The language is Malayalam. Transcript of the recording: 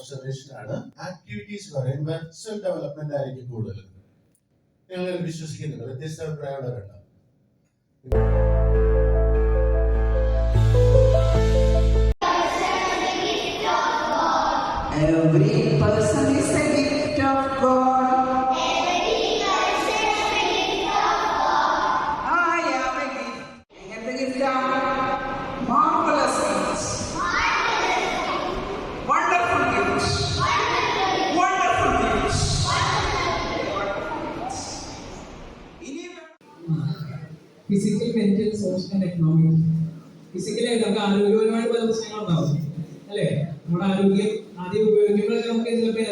ഒബ്സർവേഷൻ ആണ്. ആക്ടിവിറ്റീസ് പറയും വെർച്വൽ ഡെവലപ്മെന്റ് ആയിരിക്കും കൂടുതൽ. നിങ്ങൾ വിശ്വസിക്കുന്നുണ്ട്? വ്യത്യസ്ത അഭിപ്രായമുള്ളവരുണ്ട്. Every person is a gift of God. I am a gift. And the gift of marvelous gifts. Wonderful gifts. Wonderful gifts. Physical, mental, social and economic. ഫിസിക്കലായിട്ട് നമുക്ക് ആരോഗ്യപരമായിട്ട് പല പ്രശ്നങ്ങളുണ്ടാവും അല്ലേ? നമ്മുടെ ആരോഗ്യം ആദ്യം ഉപയോഗിക്കുമ്പോഴൊക്കെ നമുക്ക് ഇതിലൊക്കെ